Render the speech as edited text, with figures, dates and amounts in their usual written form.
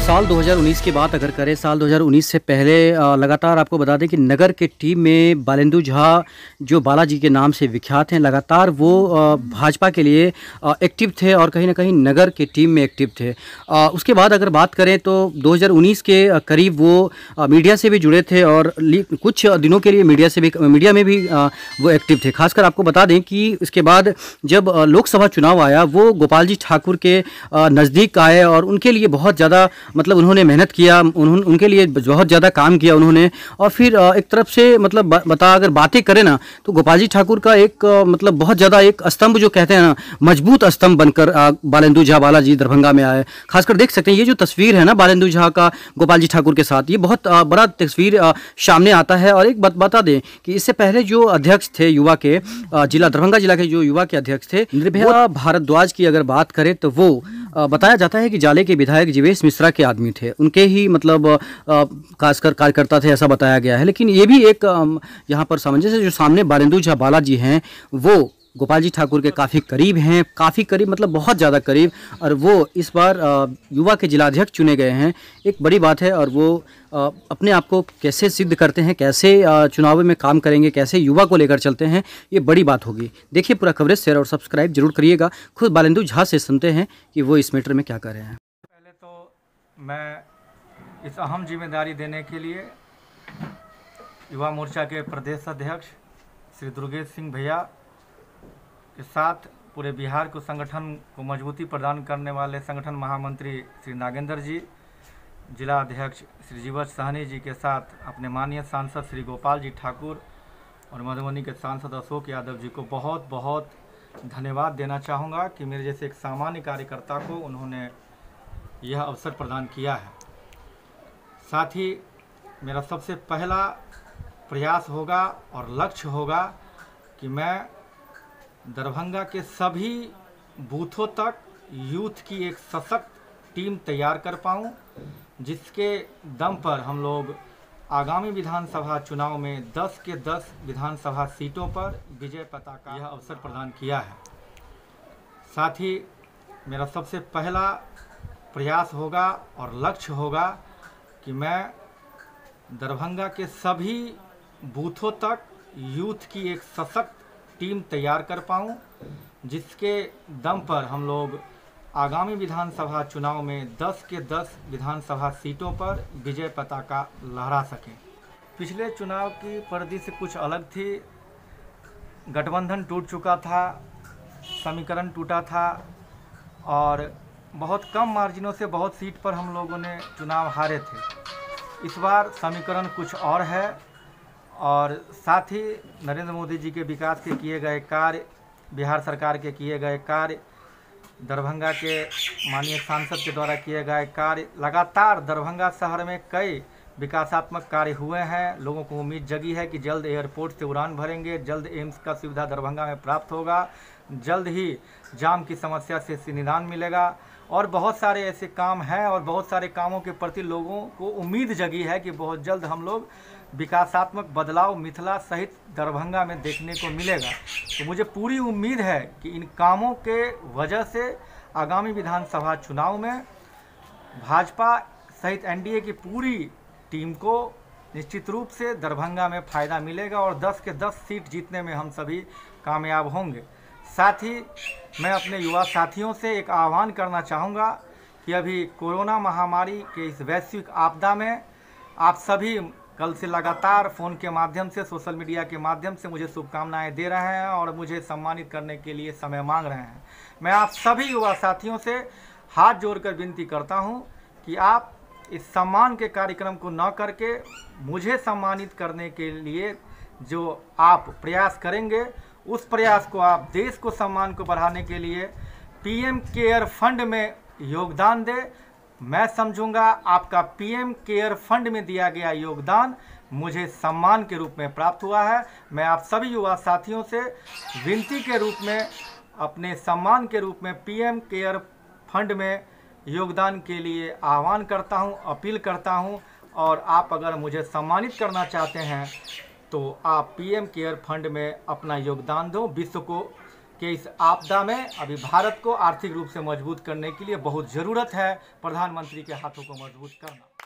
साल 2019 की बात अगर करें, साल 2019 से पहले लगातार आपको बता दें कि नगर के टीम में बालेंदु झा जो बालाजी के नाम से विख्यात हैं, लगातार वो भाजपा के लिए एक्टिव थे और कहीं ना कहीं नगर के टीम में एक्टिव थे। उसके बाद अगर बात करें तो 2019 के करीब वो मीडिया से भी जुड़े थे और कुछ दिनों के लिए मीडिया में भी वो एक्टिव थे। खासकर आपको बता दें कि इसके बाद जब लोकसभा चुनाव आया, वो गोपाल जी ठाकुर के नज़दीक आए और उनके लिए बहुत ज़्यादा मतलब उन्होंने मेहनत किया, उनके लिए बहुत ज़्यादा काम किया उन्होंने। और फिर एक तरफ से मतलब अगर बातें करें ना, तो गोपाल जी ठाकुर का एक मतलब बहुत ज़्यादा एक स्तंभ जो कहते हैं ना, मजबूत स्तंभ बनकर बालेंदु झा बालाजी दरभंगा में आए। खासकर देख सकते हैं ये जो तस्वीर है ना बालेंदु झा का गोपाल जी ठाकुर के साथ, ये बहुत बड़ा तस्वीर सामने आता है। और एक बात बता दें कि इससे पहले जो अध्यक्ष थे युवा के दरभंगा जिला के जो युवा के अध्यक्ष थे निर्भया भारद्वाज की अगर बात करें तो वो बताया जाता है कि जाले के विधायक जीवेश मिश्रा के आदमी थे, उनके ही मतलब खासकर कार्यकर्ता थे, ऐसा बताया गया है। लेकिन ये भी एक यहाँ पर सामंजस्य, जो सामने बालेंदु झा बालाजी हैं वो गोपाल जी ठाकुर के काफ़ी करीब हैं, काफ़ी करीब मतलब बहुत ज़्यादा करीब, और वो इस बार युवा के जिलाध्यक्ष चुने गए हैं। एक बड़ी बात है। और वो अपने आप को कैसे सिद्ध करते हैं, कैसे चुनाव में काम करेंगे, कैसे युवा को लेकर चलते हैं, ये बड़ी बात होगी। देखिए पूरा कवरेज, शेयर और सब्सक्राइब जरूर करिएगा। खुद बालेंदु झा से सुनते हैं कि वो इस मैटर में क्या कर रहे हैं। पहले तो मैं इस अहम जिम्मेदारी देने के लिए युवा मोर्चा के प्रदेश अध्यक्ष श्री दुर्गेश सिंह भैया के साथ पूरे बिहार को संगठन को मजबूती प्रदान करने वाले संगठन महामंत्री श्री नागेंद्र जी, जिला अध्यक्ष श्री जीवछ सहनी जी के साथ अपने माननीय सांसद श्री गोपाल जी ठाकुर और मधुबनी के सांसद अशोक यादव जी को बहुत बहुत धन्यवाद देना चाहूँगा कि मेरे जैसे एक सामान्य कार्यकर्ता को उन्होंने यह अवसर प्रदान किया है। साथ ही मेरा सबसे पहला प्रयास होगा और लक्ष्य होगा कि मैं दरभंगा के सभी बूथों तक यूथ की एक सशक्त टीम तैयार कर पाऊँ, जिसके दम पर हम लोग आगामी विधानसभा चुनाव में 10 के 10 विधानसभा सीटों पर विजय पताका यह अवसर प्रदान किया है। साथ ही मेरा सबसे पहला प्रयास होगा और लक्ष्य होगा कि मैं दरभंगा के सभी बूथों तक यूथ की एक सशक्त टीम तैयार कर पाऊँ, जिसके दम पर हम लोग आगामी विधानसभा चुनाव में 10 के 10 विधानसभा सीटों पर विजय पताका लहरा सकें। पिछले चुनाव की परिधि कुछ अलग थी। गठबंधन टूट चुका था, समीकरण टूटा था और बहुत कम मार्जिनों से बहुत सीट पर हम लोगों ने चुनाव हारे थे। इस बार समीकरण कुछ और है और साथ ही नरेंद्र मोदी जी के विकास के किए गए कार्य, बिहार सरकार के किए गए कार्य, दरभंगा के माननीय सांसद के द्वारा किए गए कार्य, लगातार दरभंगा शहर में कई विकासात्मक कार्य हुए हैं। लोगों को उम्मीद जगी है कि जल्द एयरपोर्ट से उड़ान भरेंगे, जल्द एम्स का सुविधा दरभंगा में प्राप्त होगा, जल्द ही जाम की समस्या से निदान मिलेगा और बहुत सारे ऐसे काम हैं और बहुत सारे कामों के प्रति लोगों को उम्मीद जगी है कि बहुत जल्द हम लोग विकासात्मक बदलाव मिथिला सहित दरभंगा में देखने को मिलेगा। तो मुझे पूरी उम्मीद है कि इन कामों के वजह से आगामी विधानसभा चुनाव में भाजपा सहित एनडीए की पूरी टीम को निश्चित रूप से दरभंगा में फ़ायदा मिलेगा और 10 के 10 सीट जीतने में हम सभी कामयाब होंगे। साथ ही मैं अपने युवा साथियों से एक आह्वान करना चाहूँगा कि अभी कोरोना महामारी के इस वैश्विक आपदा में आप सभी कल से लगातार फ़ोन के माध्यम से, सोशल मीडिया के माध्यम से मुझे शुभकामनाएं दे रहे हैं और मुझे सम्मानित करने के लिए समय मांग रहे हैं। मैं आप सभी युवा साथियों से हाथ जोड़कर विनती करता हूं कि आप इस सम्मान के कार्यक्रम को न करके मुझे सम्मानित करने के लिए जो आप प्रयास करेंगे, उस प्रयास को आप देश को सम्मान को बढ़ाने के लिए पीएम केयर फंड में योगदान दें। मैं समझूंगा आपका पीएम केयर फंड में दिया गया योगदान मुझे सम्मान के रूप में प्राप्त हुआ है। मैं आप सभी युवा साथियों से विनती के रूप में, अपने सम्मान के रूप में पीएम केयर फंड में योगदान के लिए आह्वान करता हूं, अपील करता हूं। और आप अगर मुझे सम्मानित करना चाहते हैं तो आप पीएम केयर फंड में अपना योगदान दो। विश्व को कि इस आपदा में अभी भारत को आर्थिक रूप से मजबूत करने के लिए बहुत ज़रूरत है प्रधानमंत्री के हाथों को मजबूत करना।